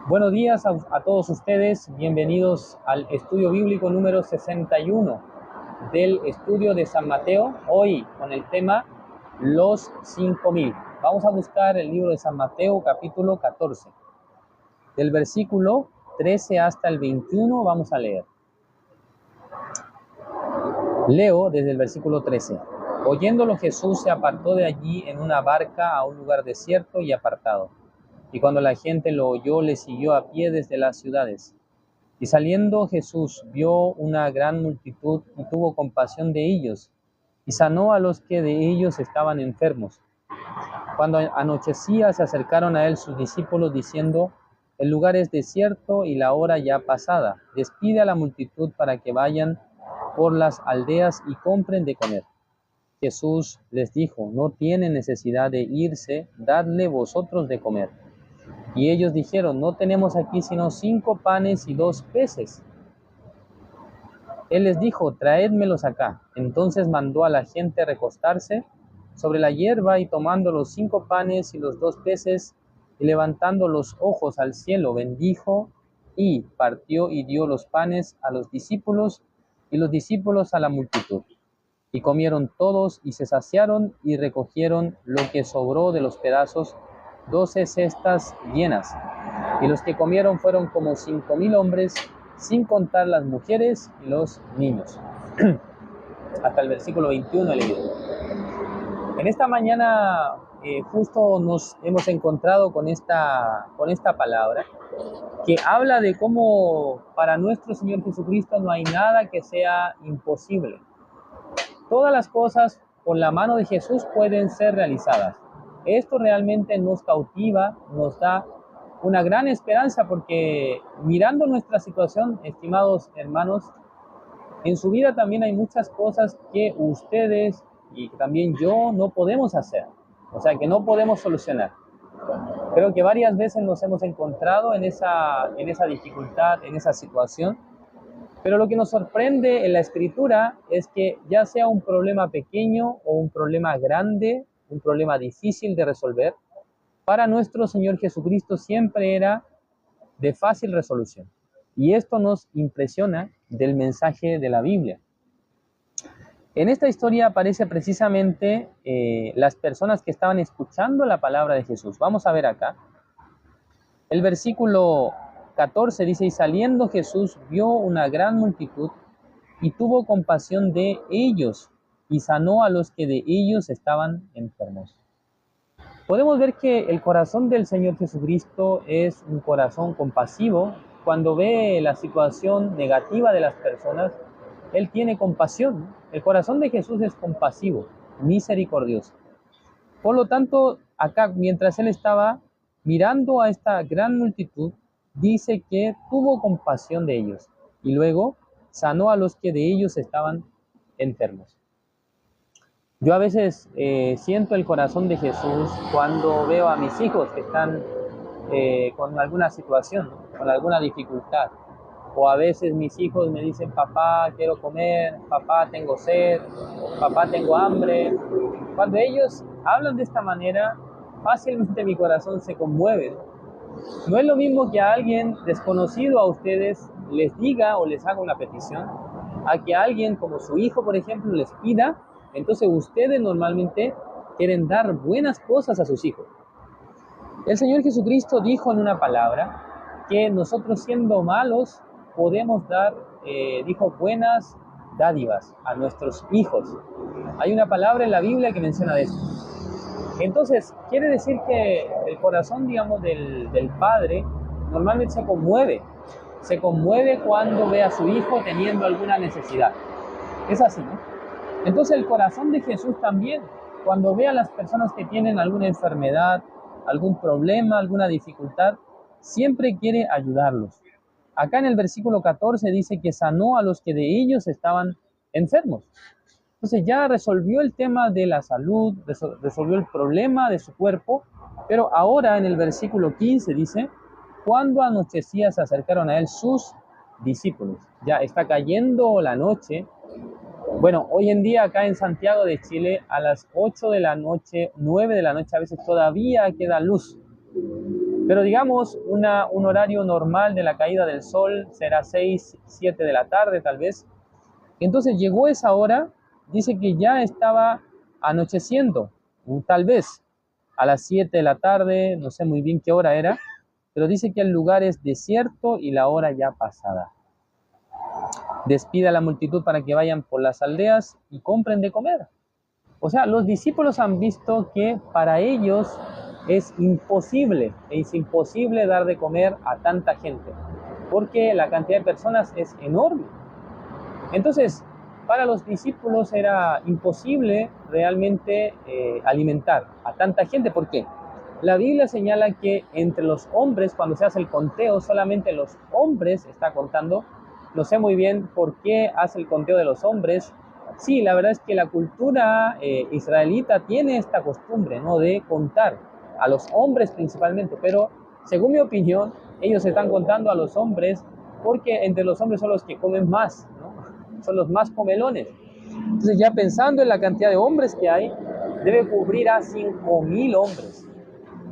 Buenos días a todos ustedes, bienvenidos al estudio bíblico número 61 del estudio de San Mateo, hoy con el tema Los 5000. Vamos a buscar el libro de San Mateo, capítulo 14. Del versículo 13 hasta el 21 vamos a leer. Leo desde el versículo 13. Oyéndolo, Jesús se apartó de allí en una barca a un lugar desierto y apartado. Y cuando la gente lo oyó, le siguió a pie desde las ciudades. Y saliendo Jesús vio una gran multitud y tuvo compasión de ellos, y sanó a los que de ellos estaban enfermos. Cuando anochecía, se acercaron a él sus discípulos, diciendo: el lugar es desierto y la hora ya pasada. Despide a la multitud para que vayan por las aldeas y compren de comer. Jesús les dijo: no tienen necesidad de irse, dadle vosotros de comer. Y ellos dijeron: no tenemos aquí sino 5 panes y 2 peces. Él les dijo: traédmelos acá. Entonces mandó a la gente recostarse sobre la hierba, y tomando los 5 panes y los 2 peces, y levantando los ojos al cielo, bendijo, y partió y dio los panes a los discípulos, y los discípulos a la multitud. Y comieron todos, y se saciaron, y recogieron lo que sobró de los pedazos, 12 cestas llenas. Y los que comieron fueron como 5000 hombres, sin contar las mujeres y los niños. Hasta el versículo 21 he leído. En esta mañana justo nos hemos encontrado con esta palabra que habla de cómo para nuestro Señor Jesucristo no hay nada que sea imposible. Todas las cosas con la mano de Jesús pueden ser realizadas. Esto realmente nos cautiva, nos da una gran esperanza, porque mirando nuestra situación, estimados hermanos, en su vida también hay muchas cosas que ustedes y también yo no podemos hacer, o sea, que no podemos solucionar. Creo que varias veces nos hemos encontrado en esa dificultad, en esa situación, pero lo que nos sorprende en la Escritura es que ya sea un problema pequeño o un problema grande, un problema difícil de resolver, para nuestro Señor Jesucristo siempre era de fácil resolución. Y esto nos impresiona del mensaje de la Biblia. En esta historia aparece precisamente las personas que estaban escuchando la palabra de Jesús. Vamos a ver acá. El versículo 14 dice: y saliendo Jesús vio una gran multitud y tuvo compasión de ellos, y sanó a los que de ellos estaban enfermos. Podemos ver que el corazón del Señor Jesucristo es un corazón compasivo. Cuando ve la situación negativa de las personas, Él tiene compasión. El corazón de Jesús es compasivo, misericordioso. Por lo tanto, acá, mientras Él estaba mirando a esta gran multitud, dice que tuvo compasión de ellos y luego sanó a los que de ellos estaban enfermos. Yo a veces siento el corazón de Jesús cuando veo a mis hijos que están con alguna situación, con alguna dificultad. O a veces mis hijos me dicen: papá, quiero comer, papá, tengo sed, papá, tengo hambre. Cuando ellos hablan de esta manera, fácilmente mi corazón se conmueve. No es lo mismo que a alguien desconocido a ustedes les diga o les haga una petición, a que alguien como su hijo, por ejemplo, les pida. Entonces ustedes normalmente quieren dar buenas cosas a sus hijos. El Señor Jesucristo dijo en una palabra que nosotros, siendo malos, podemos dar, dijo, buenas dádivas a nuestros hijos. Hay una palabra en la Biblia que menciona esto. Entonces, quiere decir que el corazón, digamos, del padre normalmente se conmueve. Se conmueve cuando ve a su hijo teniendo alguna necesidad. Es así, ¿no? Entonces el corazón de Jesús también, cuando ve a las personas que tienen alguna enfermedad, algún problema, alguna dificultad, siempre quiere ayudarlos. Acá en el versículo 14 dice que sanó a los que de ellos estaban enfermos. Entonces ya resolvió el tema de la salud, resolvió el problema de su cuerpo, pero ahora en el versículo 15 dice: cuando anochecía, se acercaron a él sus discípulos. Ya está cayendo la noche. Bueno, hoy en día acá en Santiago de Chile, a las 8 de la noche, 9 de la noche, a veces todavía queda luz. Pero digamos, un horario normal de la caída del sol será 6, 7 de la tarde tal vez. Entonces llegó esa hora, dice que ya estaba anocheciendo, tal vez a las 7 de la tarde, no sé muy bien qué hora era, pero dice que el lugar es desierto y la hora ya pasada. Despide a la multitud para que vayan por las aldeas y compren de comer. O sea, los discípulos han visto que para ellos es imposible dar de comer a tanta gente, porque la cantidad de personas es enorme. Entonces, para los discípulos era imposible realmente alimentar a tanta gente. ¿Por qué? La Biblia señala que entre los hombres, cuando se hace el conteo, solamente los hombres está contando. No sé muy bien por qué hace el conteo de los hombres. Sí, la verdad es que la cultura israelita tiene esta costumbre, ¿no?, de contar a los hombres principalmente, pero según mi opinión, ellos están contando a los hombres porque entre los hombres son los que comen más, ¿no? Son los más comelones. Entonces, ya pensando en la cantidad de hombres que hay, debe cubrir a 5.000 hombres.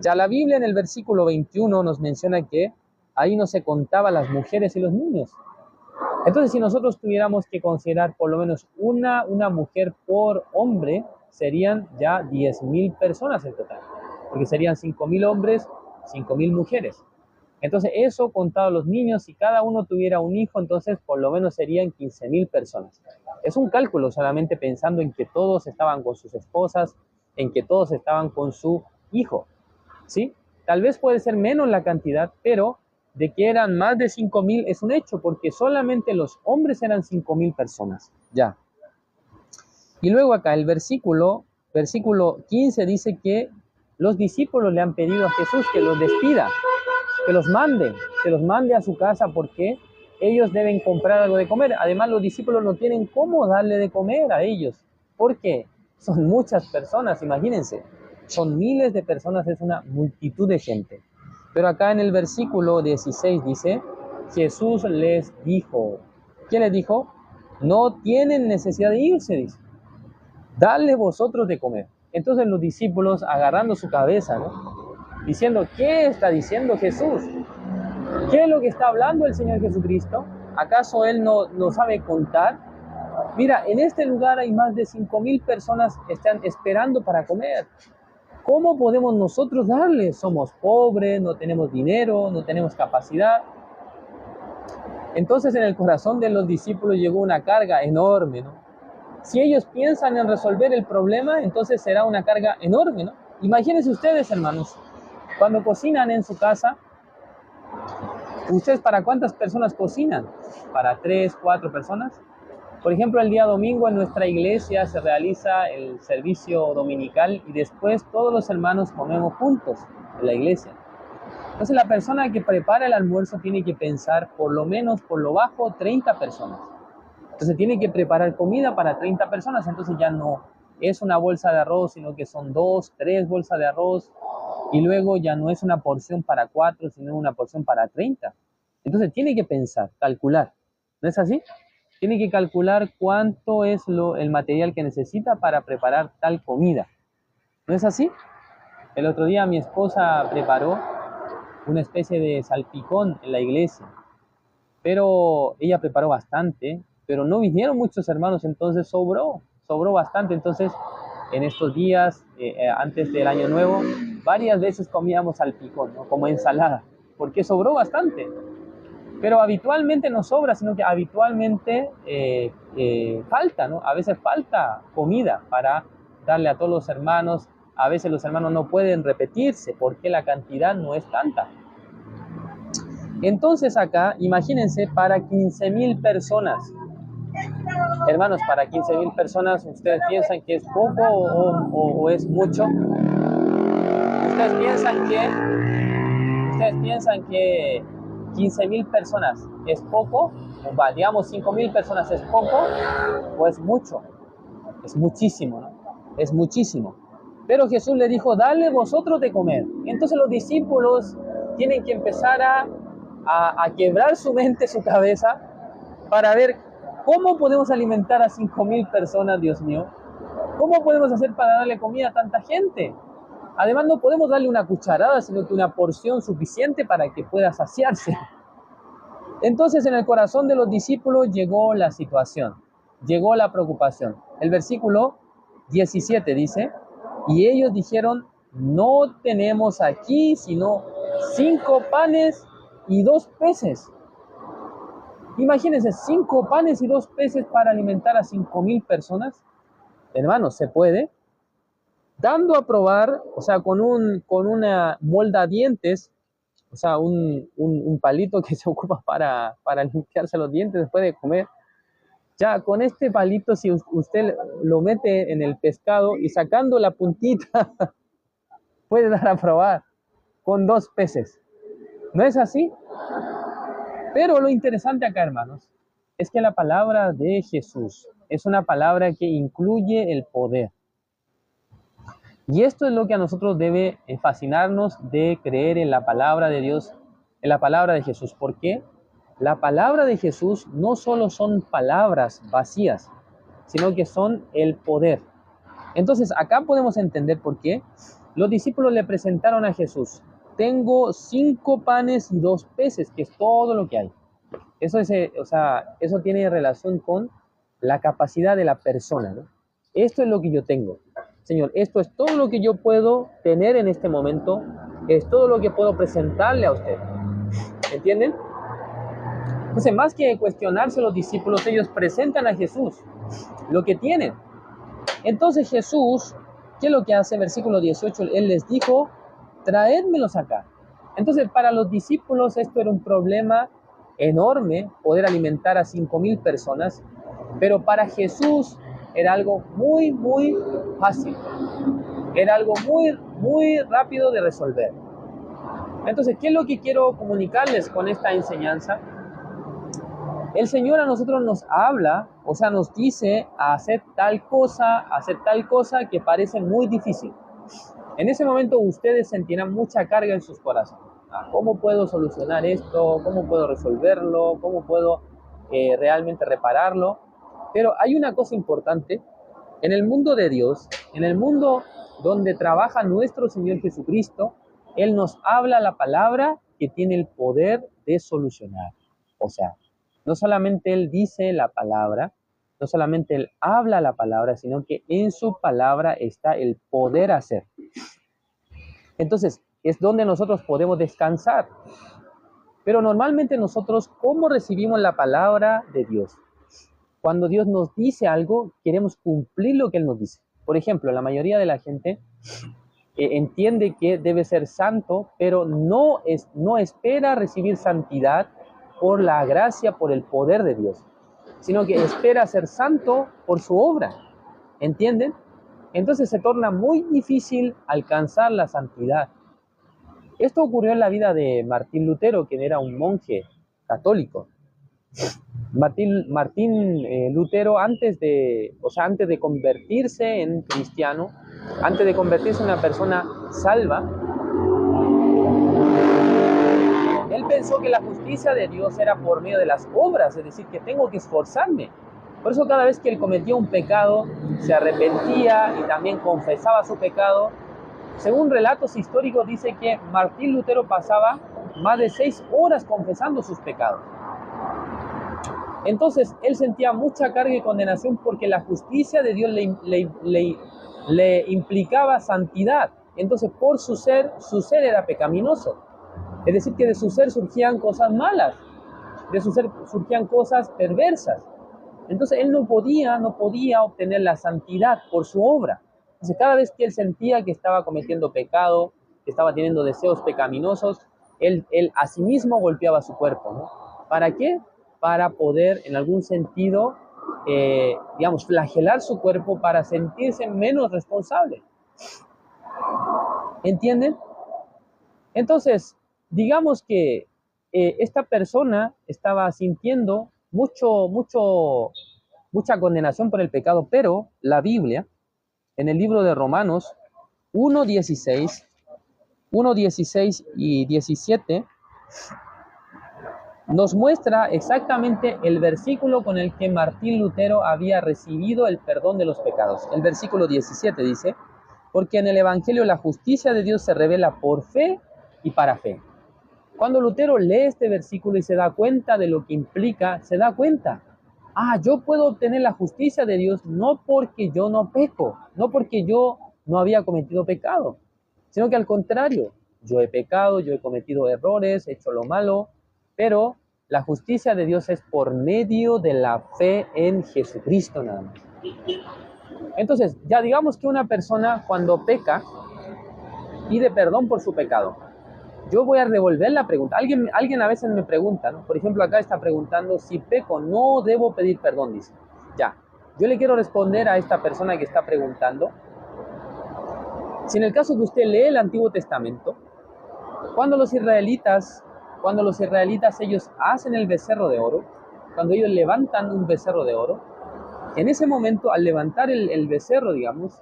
Ya la Biblia en el versículo 21 nos menciona que ahí no se contaban las mujeres y los niños. Entonces, si nosotros tuviéramos que considerar por lo menos una mujer por hombre, serían ya 10.000 personas en total, porque serían 5.000 hombres, 5.000 mujeres. Entonces, eso contado los niños, si cada uno tuviera un hijo, entonces por lo menos serían 15.000 personas. Es un cálculo solamente pensando en que todos estaban con sus esposas, en que todos estaban con su hijo, ¿sí? Tal vez puede ser menos la cantidad, pero de que eran más de 5.000 es un hecho, porque solamente los hombres eran 5.000 personas. Ya. Y luego acá el versículo 15 dice que los discípulos le han pedido a Jesús que los despida, que los mande a su casa porque ellos deben comprar algo de comer. Además, los discípulos no tienen cómo darle de comer a ellos, porque son muchas personas, imagínense, son miles de personas, es una multitud de gente. Pero acá en el versículo 16 dice, Jesús les dijo, ¿qué les dijo? No tienen necesidad de irse, dice, dadle vosotros de comer. Entonces los discípulos agarrando su cabeza, ¿no?, diciendo, ¿qué está diciendo Jesús? ¿Qué es lo que está hablando el Señor Jesucristo? ¿Acaso Él no sabe contar? Mira, en este lugar hay más de 5.000 personas que están esperando para comer. ¿Cómo podemos nosotros darles? Somos pobres, no tenemos dinero, no tenemos capacidad. Entonces en el corazón de los discípulos llegó una carga enorme, ¿no? Si ellos piensan en resolver el problema, entonces será una carga enorme, ¿no? Imagínense ustedes, hermanos, cuando cocinan en su casa, ¿ustedes para cuántas personas cocinan? ¿Para 3, 4 personas? Por ejemplo, el día domingo en nuestra iglesia se realiza el servicio dominical y después todos los hermanos comemos juntos en la iglesia. Entonces la persona que prepara el almuerzo tiene que pensar por lo menos, por lo bajo, 30 personas. Entonces tiene que preparar comida para 30 personas, entonces ya no es una bolsa de arroz, sino que son 2, 3 bolsas de arroz, y luego ya no es una porción para 4, sino una porción para 30. Entonces tiene que pensar, calcular, ¿no es así? Tiene que calcular cuánto es el material que necesita para preparar tal comida, ¿no es así? El otro día mi esposa preparó una especie de salpicón en la iglesia, pero ella preparó bastante, pero no vinieron muchos hermanos, entonces sobró bastante. Entonces en estos días, antes del año nuevo, varias veces comíamos salpicón, ¿no?, como ensalada, porque sobró bastante. Pero habitualmente no sobra, sino que habitualmente falta, ¿no? A veces falta comida para darle a todos los hermanos. A veces los hermanos no pueden repetirse porque la cantidad no es tanta. Entonces acá, imagínense, para 15.000 personas. Hermanos, para 15.000 personas, ¿ustedes piensan que es poco o es mucho? ¿Ustedes piensan que 15.000 personas es poco? O digamos 5.000 personas es poco o es mucho? Es muchísimo, ¿no? Es muchísimo. Pero Jesús le dijo, dale vosotros de comer. Entonces los discípulos tienen que empezar a quebrar su mente, su cabeza, para ver cómo podemos alimentar a 5.000 personas, Dios mío. ¿Cómo podemos hacer para darle comida a tanta gente? Además, no podemos darle una cucharada, sino que una porción suficiente para que pueda saciarse. Entonces, en el corazón de los discípulos llegó la situación, llegó la preocupación. El versículo 17 dice, y ellos dijeron, no tenemos aquí sino 5 panes y 2 peces. Imagínense, 5 panes y 2 peces para alimentar a 5,000 personas. Hermanos, ¿se puede? Dando a probar, o sea, con una moldadientes, o sea, un palito que se ocupa para limpiarse los dientes después de comer. Ya, con este palito, si usted lo mete en el pescado y sacando la puntita, puede dar a probar con 2 peces. ¿No es así? Pero lo interesante acá, hermanos, es que la palabra de Jesús es una palabra que incluye el poder. Y esto es lo que a nosotros debe fascinarnos de creer en la palabra de Dios, en la palabra de Jesús. ¿Por qué? La palabra de Jesús no solo son palabras vacías, sino que son el poder. Entonces, acá podemos entender por qué los discípulos le presentaron a Jesús: tengo 5 panes y 2 peces, que es todo lo que hay. Eso eso tiene relación con la capacidad de la persona, ¿no? Esto es lo que yo tengo. Señor, esto es todo lo que yo puedo tener en este momento, es todo lo que puedo presentarle a usted. ¿Entienden? Entonces, más que cuestionarse los discípulos, ellos presentan a Jesús lo que tienen. Entonces Jesús, ¿qué es lo que hace? Versículo 18, Él les dijo, traédmelos acá. Entonces, para los discípulos esto era un problema enorme, poder alimentar a 5,000 personas, pero para Jesús era algo muy, muy fácil. Era algo muy, muy rápido de resolver. Entonces, ¿qué es lo que quiero comunicarles con esta enseñanza? El Señor a nosotros nos habla, o sea, nos dice a hacer tal cosa que parece muy difícil. En ese momento ustedes sentirán mucha carga en sus corazones. ¿Cómo puedo solucionar esto? ¿Cómo puedo resolverlo? ¿Cómo puedo realmente repararlo? Pero hay una cosa importante. En el mundo de Dios, en el mundo donde trabaja nuestro Señor Jesucristo, Él nos habla la palabra que tiene el poder de solucionar. O sea, no solamente Él dice la palabra, no solamente Él habla la palabra, sino que en su palabra está el poder hacer. Entonces, es donde nosotros podemos descansar. Pero normalmente nosotros, ¿cómo recibimos la palabra de Dios? Cuando Dios nos dice algo, queremos cumplir lo que Él nos dice. Por ejemplo, la mayoría de la gente entiende que debe ser santo, pero no espera recibir santidad por la gracia, por el poder de Dios, sino que espera ser santo por su obra. ¿Entienden? Entonces se torna muy difícil alcanzar la santidad. Esto ocurrió en la vida de Martín Lutero, quien era un monje católico. Martín Lutero, antes de convertirse en cristiano, antes de convertirse en una persona salva, él pensó que la justicia de Dios era por medio de las obras, es decir, que tengo que esforzarme. Por eso cada vez que él cometía un pecado, se arrepentía y también confesaba su pecado. Según relatos históricos, dice que Martín Lutero pasaba más de 6 horas confesando sus pecados. Entonces, él sentía mucha carga y condenación porque la justicia de Dios le implicaba santidad. Entonces, por su ser era pecaminoso. Es decir, que de su ser surgían cosas malas, de su ser surgían cosas perversas. Entonces, él no podía obtener la santidad por su obra. Entonces, cada vez que él sentía que estaba cometiendo pecado, que estaba teniendo deseos pecaminosos, él a sí mismo golpeaba su cuerpo, ¿no? ¿Para qué? Para poder, en algún sentido, flagelar su cuerpo para sentirse menos responsable. ¿Entienden? Entonces, digamos que esta persona estaba sintiendo mucha condenación por el pecado, pero la Biblia, en el libro de Romanos 1:16 y 17, nos muestra exactamente el versículo con el que Martín Lutero había recibido el perdón de los pecados. El versículo 17 dice, porque en el Evangelio la justicia de Dios se revela por fe y para fe. Cuando Lutero lee este versículo y se da cuenta de lo que implica, se da cuenta, yo puedo obtener la justicia de Dios no porque yo no peco, no porque yo no había cometido pecado, sino que al contrario, yo he pecado, yo he cometido errores, he hecho lo malo, pero la justicia de Dios es por medio de la fe en Jesucristo nada más. Entonces, ya digamos que una persona cuando peca, pide perdón por su pecado. Yo voy a devolver la pregunta. Alguien a veces me pregunta, ¿no? Por ejemplo, acá está preguntando, si peco, no debo pedir perdón, dice. Ya, yo le quiero responder a esta persona que está preguntando. Si en el caso que usted lee el Antiguo Testamento, cuando los israelitas ellos hacen el becerro de oro, cuando ellos levantan un becerro de oro, en ese momento, al levantar el becerro, digamos,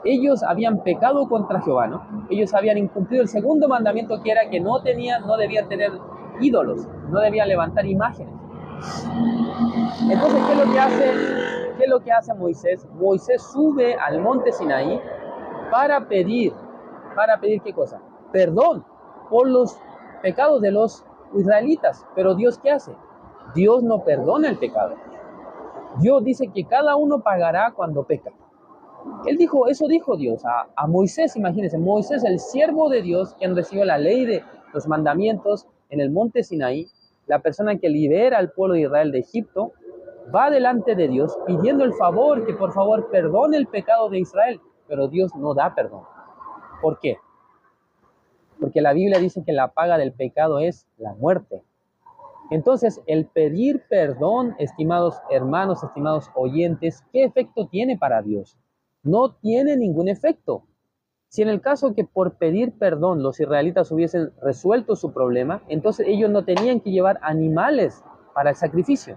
ellos habían pecado contra Jehová, ¿no? Ellos habían incumplido el segundo mandamiento, que era que no debían tener ídolos, no debían levantar imágenes. Entonces, ¿qué es lo que hace Moisés? Moisés sube al monte Sinaí para pedir ¿qué cosa? Perdón por los pecados de los israelitas. Pero Dios, ¿qué hace? Dios no perdona el pecado. Dios dice que cada uno pagará cuando peca. Eso dijo Dios a Moisés, imagínense, Moisés, el siervo de Dios, quien recibió la ley de los mandamientos en el monte Sinaí, la persona que libera al pueblo de Israel de Egipto, va delante de Dios pidiendo el favor, que por favor perdone el pecado de Israel, pero Dios no da perdón. ¿Por qué? Porque la Biblia dice que la paga del pecado es la muerte. Entonces, el pedir perdón, estimados hermanos, estimados oyentes, ¿qué efecto tiene para Dios? No tiene ningún efecto. Si en el caso que por pedir perdón los israelitas hubiesen resuelto su problema, entonces ellos no tenían que llevar animales para el sacrificio.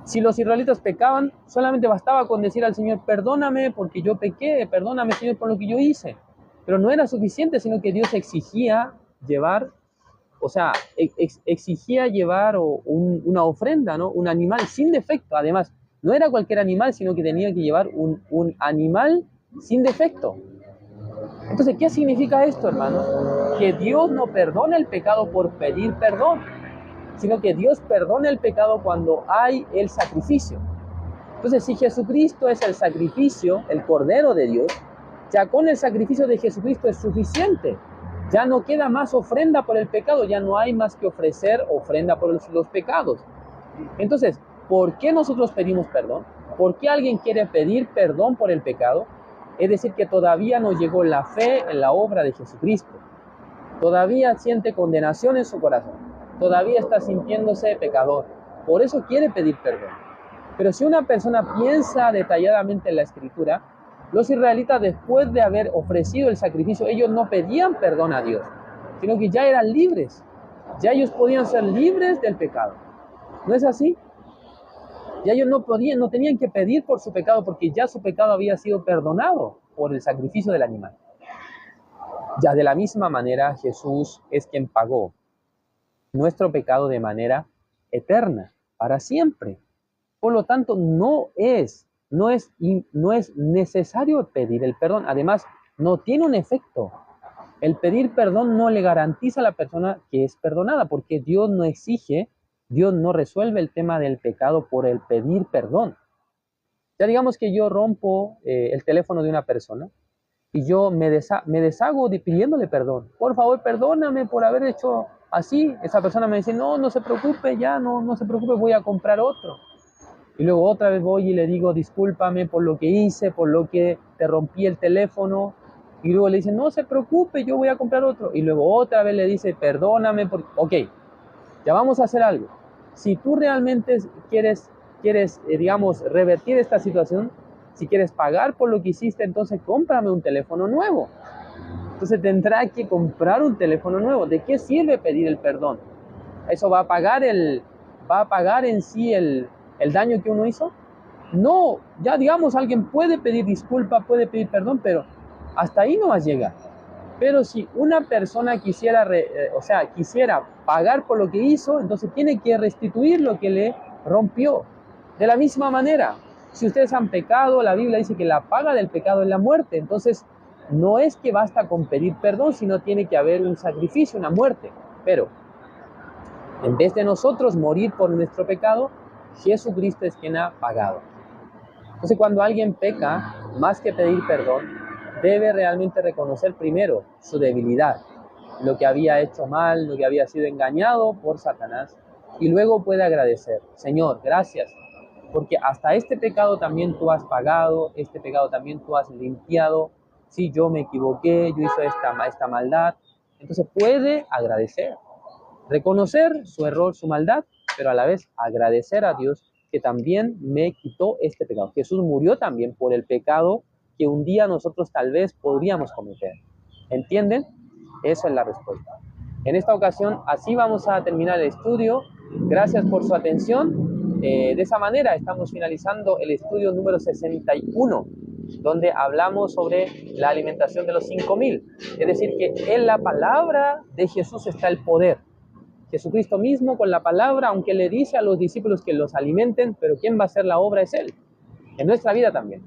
Si los israelitas pecaban, solamente bastaba con decir al Señor, perdóname porque yo pequé, perdóname Señor por lo que yo hice. Pero no era suficiente, sino que Dios exigía llevar, una ofrenda, ¿no? Un animal sin defecto. Además, no era cualquier animal, sino que tenía que llevar un animal sin defecto. Entonces, ¿qué significa esto, hermanos? Que Dios no perdona el pecado por pedir perdón, sino que Dios perdona el pecado cuando hay el sacrificio. Entonces, si Jesucristo es el sacrificio, el Cordero de Dios, ya con el sacrificio de Jesucristo es suficiente. Ya no queda más ofrenda por el pecado, ya no hay más que ofrecer ofrenda por los pecados. Entonces, ¿por qué nosotros pedimos perdón? ¿Por qué alguien quiere pedir perdón por el pecado? Es decir, que todavía no llegó la fe en la obra de Jesucristo. Todavía siente condenación en su corazón. Todavía está sintiéndose pecador. Por eso quiere pedir perdón. Pero si una persona piensa detalladamente en la Escritura, los israelitas, después de haber ofrecido el sacrificio, ellos no pedían perdón a Dios, sino que ya eran libres. Ya ellos podían ser libres del pecado. ¿No es así? Ya ellos no tenían que pedir por su pecado, porque ya su pecado había sido perdonado por el sacrificio del animal. Ya de la misma manera, Jesús es quien pagó nuestro pecado de manera eterna, para siempre. Por lo tanto, no es necesario pedir el perdón. Además, no tiene un efecto. El pedir perdón no le garantiza a la persona que es perdonada, porque Dios no resuelve el tema del pecado por el pedir perdón. Ya digamos que yo rompo el teléfono de una persona y yo me deshago pidiéndole perdón. Por favor, perdóname por haber hecho así. Esa persona me dice, no se preocupe, no se preocupe, voy a comprar otro. Y luego otra vez voy y le digo, discúlpame por lo que hice, por lo que te rompí el teléfono. Y luego le dice, no se preocupe, yo voy a comprar otro. Y luego otra vez le dice, perdóname. Ok, ya vamos a hacer algo. Si tú realmente quieres, digamos, revertir esta situación, si quieres pagar por lo que hiciste, entonces cómprame un teléfono nuevo. Entonces tendrá que comprar un teléfono nuevo. ¿De qué sirve pedir el perdón? ¿Eso va a pagar en sí el daño que uno hizo? No, ya digamos, alguien puede pedir disculpa, puede pedir perdón, pero hasta ahí no va a llegar. Pero si una persona quisiera pagar por lo que hizo, entonces tiene que restituir lo que le rompió. De la misma manera, Si ustedes han pecado, la Biblia dice que la paga del pecado es la muerte. Entonces, no es que basta con pedir perdón, sino tiene que haber un sacrificio, una muerte. Pero, en vez de nosotros morir por nuestro pecado, Jesucristo es quien ha pagado. Entonces, cuando alguien peca, más que pedir perdón, debe realmente reconocer primero su debilidad, lo que había hecho mal, lo que había sido engañado por Satanás, y luego puede agradecer: Señor, gracias, porque hasta este pecado también tú has pagado, este pecado también tú has limpiado. Sí, yo me equivoqué, yo hice esta maldad. Entonces puede agradecer, reconocer su error, su maldad, pero a la vez agradecer a Dios que también me quitó este pecado. Jesús murió también por el pecado que un día nosotros tal vez podríamos cometer. ¿Entienden? Esa es la respuesta. En esta ocasión, así vamos a terminar el estudio. Gracias por su atención. De esa manera estamos finalizando el estudio número 61, donde hablamos sobre la alimentación de los 5.000. Es decir, que en la palabra de Jesús está el poder. Jesucristo mismo con la palabra, aunque le dice a los discípulos que los alimenten, pero quien va a hacer la obra es Él. En nuestra vida también.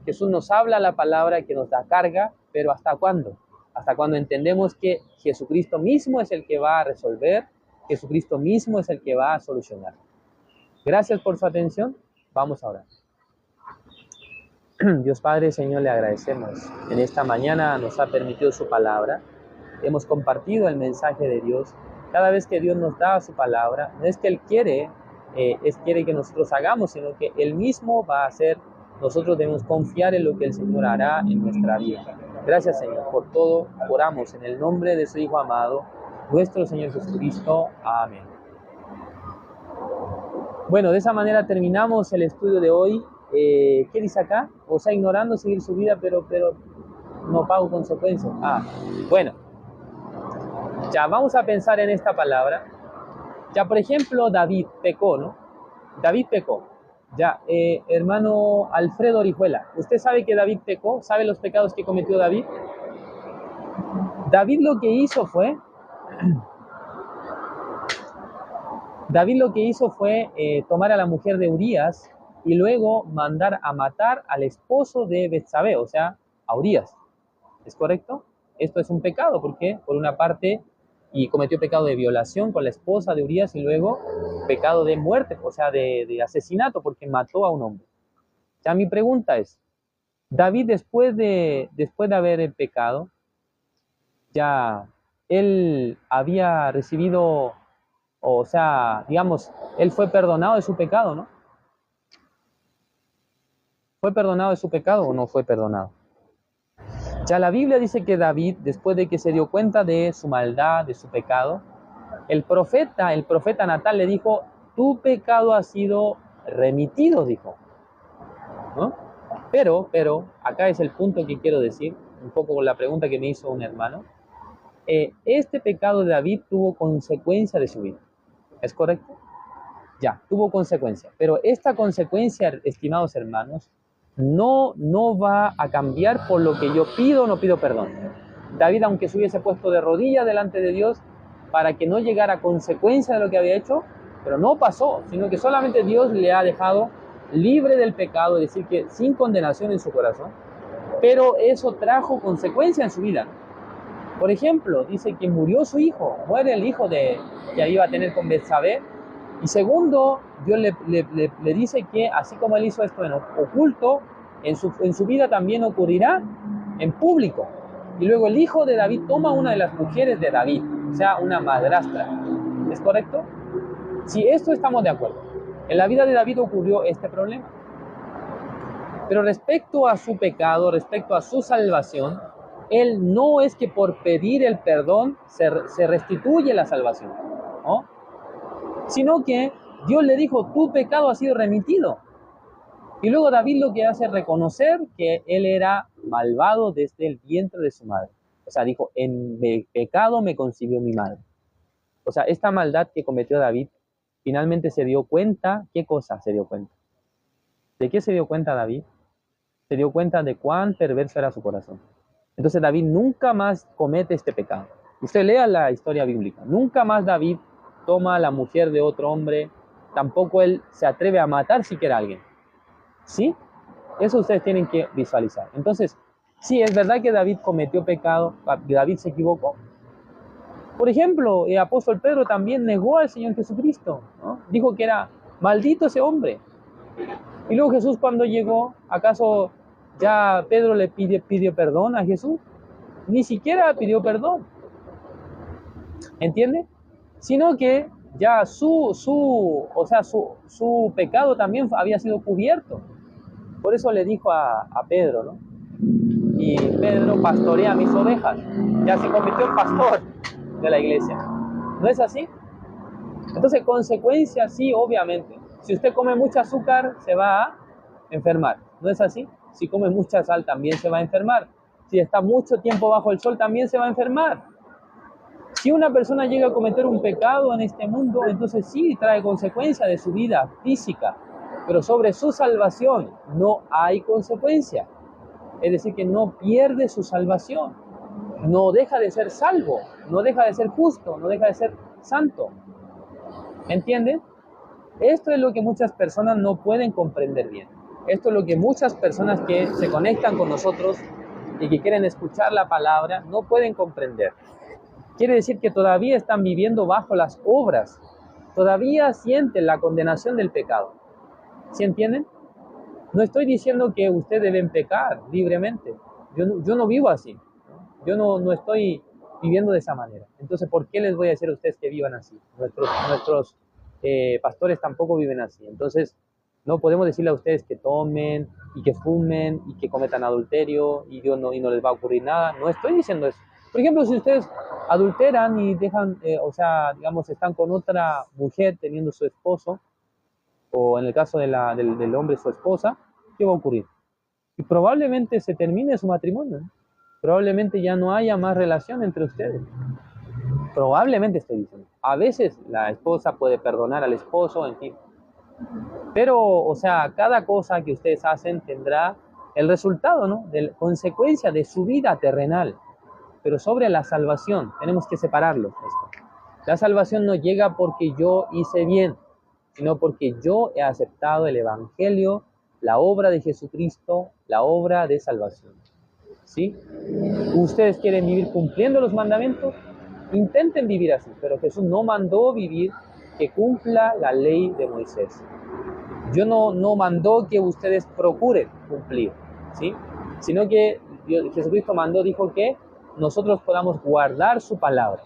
Jesús nos habla la palabra que nos da carga, pero ¿hasta cuándo? Hasta cuando entendemos que Jesucristo mismo es el que va a resolver, Jesucristo mismo es el que va a solucionar. Gracias por su atención. Vamos a orar. Dios Padre, Señor, le agradecemos. En esta mañana nos ha permitido su palabra. Hemos compartido el mensaje de Dios. Cada vez que Dios nos da su palabra, no es que Él quiere que nosotros hagamos, sino que Él mismo va a hacer. Nosotros debemos confiar en lo que el Señor hará en nuestra vida. Gracias, Señor, por todo. Oramos en el nombre de su Hijo amado, nuestro Señor Jesucristo. Amén. Bueno, de esa manera terminamos el estudio de hoy. ¿Qué dice acá? O sea, ignorando seguir su vida, pero no pago consecuencias. Bueno. Ya, vamos a pensar en esta palabra. Ya, por ejemplo, David pecó, ¿no? David pecó. Ya, hermano Alfredo Orihuela, ¿usted sabe que David pecó? ¿Sabe los pecados que cometió David? David lo que hizo fue tomar a la mujer de Urías y luego mandar a matar al esposo de Betsabé, o sea, a Urías. ¿Es correcto? Esto es un pecado, porque por una parte, y cometió pecado de violación con la esposa de Urías y luego pecado de muerte, o sea, de asesinato, porque mató a un hombre. Ya mi pregunta es, David después de haber pecado, ya él había recibido, o sea, digamos, él fue perdonado de su pecado, ¿no? ¿Fue perdonado de su pecado o no fue perdonado? Ya la Biblia dice que David, después de que se dio cuenta de su maldad, de su pecado, el profeta Natán le dijo: tu pecado ha sido remitido, dijo, ¿no? Pero, acá es el punto que quiero decir, un poco con la pregunta que me hizo un hermano. Este pecado de David tuvo consecuencia de su vida, ¿es correcto? Ya, tuvo consecuencia, pero esta consecuencia, estimados hermanos, no va a cambiar por lo que yo pido o no pido perdón. David, aunque se hubiese puesto de rodillas delante de Dios para que no llegara a consecuencia de lo que había hecho, pero no pasó, sino que solamente Dios le ha dejado libre del pecado, es decir, que sin condenación en su corazón, pero eso trajo consecuencia en su vida. Por ejemplo, dice que murió su hijo, muere el hijo que iba a tener con Betsabé. Y segundo, Dios le dice que así como él hizo esto en oculto, en su vida también ocurrirá en público. Y luego el hijo de David toma una de las mujeres de David, o sea, una madrastra. ¿Es correcto? Si esto estamos de acuerdo. En la vida de David ocurrió este problema. Pero respecto a su pecado, respecto a su salvación, él no es que por pedir el perdón se restituye la salvación, ¿no? Sino que Dios le dijo: tu pecado ha sido remitido. Y luego David lo que hace es reconocer que él era malvado desde el vientre de su madre. O sea, dijo: en pecado me concibió mi madre. O sea, esta maldad que cometió David, finalmente se dio cuenta. ¿Qué cosa se dio cuenta? ¿De qué se dio cuenta David? Se dio cuenta de cuán perverso era su corazón. Entonces David nunca más comete este pecado. Usted lea la historia bíblica. Nunca más David toma a la mujer de otro hombre. Tampoco él se atreve a matar siquiera a alguien. ¿Sí? Eso ustedes tienen que visualizar. Entonces, sí, es verdad que David cometió pecado, David se equivocó. Por ejemplo, el apóstol Pedro también negó al Señor Jesucristo, ¿no? Dijo que era maldito ese hombre. Y luego Jesús cuando llegó, ¿acaso ya Pedro le pidió perdón a Jesús? Ni siquiera pidió perdón. ¿Entiende? Sino que ya su pecado también había sido cubierto. Por eso le dijo a Pedro, ¿no? Y Pedro pastorea mis ovejas. Ya se convirtió en pastor de la iglesia. ¿No es así? Entonces, consecuencia, sí, obviamente. Si usted come mucho azúcar, se va a enfermar. ¿No es así? Si come mucha sal, también se va a enfermar. Si está mucho tiempo bajo el sol, también se va a enfermar. Si una persona llega a cometer un pecado en este mundo, entonces sí trae consecuencia de su vida física. Pero sobre su salvación no hay consecuencia. Es decir, que no pierde su salvación. No deja de ser salvo. No deja de ser justo. No deja de ser santo. ¿Entienden? Esto es lo que muchas personas no pueden comprender bien. Esto es lo que muchas personas que se conectan con nosotros y que quieren escuchar la palabra no pueden comprender. Quiere decir que todavía están viviendo bajo las obras. Todavía sienten la condenación del pecado. ¿Sí entienden? No estoy diciendo que ustedes deben pecar libremente. Yo no vivo así. Yo no estoy viviendo de esa manera. Entonces, ¿por qué les voy a decir a ustedes que vivan así? Nuestros pastores tampoco viven así. Entonces, no podemos decirle a ustedes que tomen y que fumen y que cometan adulterio y no les va a ocurrir nada. No estoy diciendo eso. Por ejemplo, si ustedes adulteran y dejan, están con otra mujer teniendo su esposo, o en el caso del hombre su esposa, ¿qué va a ocurrir? Y probablemente se termine su matrimonio. Probablemente ya no haya más relación entre ustedes. Probablemente estoy diciendo. A veces la esposa puede perdonar al esposo, en fin. Pero, cada cosa que ustedes hacen tendrá el resultado, ¿no? De consecuencia de su vida terrenal. Pero sobre la salvación, tenemos que separarlo. Esto. La salvación no llega porque yo hice bien, sino porque yo he aceptado el Evangelio, la obra de Jesucristo, la obra de salvación. ¿Sí? ¿Ustedes quieren vivir cumpliendo los mandamientos? Intenten vivir así, pero Jesús no mandó vivir que cumpla la ley de Moisés. Yo no mandó que ustedes procuren cumplir, ¿sí? Sino que Jesucristo dijo que nosotros podamos guardar su palabra.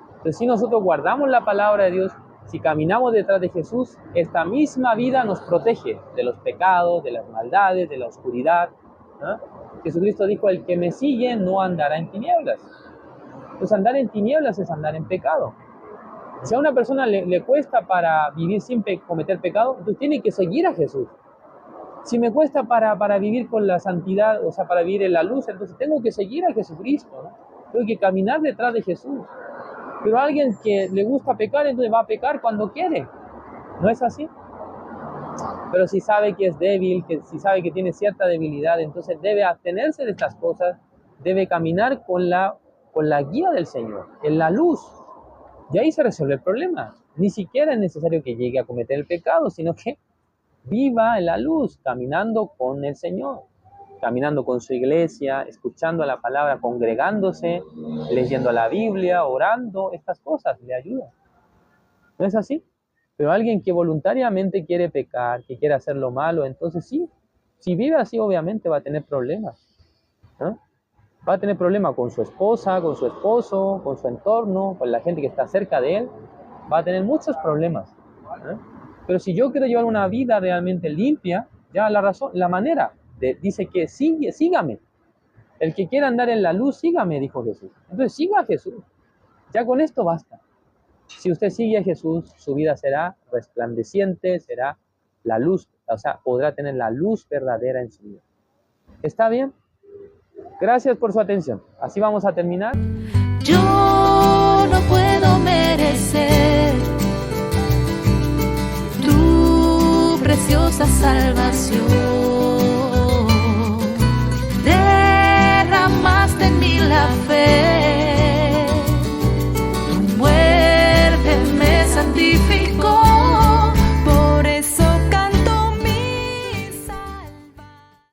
Entonces, si nosotros guardamos la palabra de Dios, si caminamos detrás de Jesús, esta misma vida nos protege de los pecados, de las maldades, de la oscuridad, ¿no? Jesucristo dijo, el que me sigue no andará en tinieblas. Entonces, andar en tinieblas es andar en pecado. Si a una persona le cuesta para vivir sin cometer pecado, entonces tiene que seguir a Jesús. Si me cuesta para vivir con la santidad, para vivir en la luz, entonces tengo que seguir a Jesucristo, ¿no? Tengo que caminar detrás de Jesús. Pero a alguien que le gusta pecar, entonces va a pecar cuando quiere. ¿No es así? Pero si sabe que es débil, si sabe que tiene cierta debilidad, entonces debe abstenerse de estas cosas, debe caminar con la guía del Señor, en la luz. Y ahí se resuelve el problema. Ni siquiera es necesario que llegue a cometer el pecado, sino que viva en la luz, caminando con el Señor, caminando con su iglesia, escuchando la palabra, congregándose, leyendo la Biblia, orando, estas cosas le ayudan. ¿No es así? Pero alguien que voluntariamente quiere pecar, que quiere hacer lo malo, entonces sí, si vive así obviamente va a tener problemas, ¿no? Va a tener problemas con su esposa, con su esposo, con su entorno, con la gente que está cerca de él. Va a tener muchos problemas, ¿no? Pero si yo quiero llevar una vida realmente limpia, ya la manera, dice que sígame. El que quiera andar en la luz, sígame, dijo Jesús. Entonces siga a Jesús. Ya con esto basta. Si usted sigue a Jesús, su vida será resplandeciente, será la luz, podrá tener la luz verdadera en su vida. ¿Está bien? Gracias por su atención. Así vamos a terminar. Yo no puedo merecer tu preciosa salvación.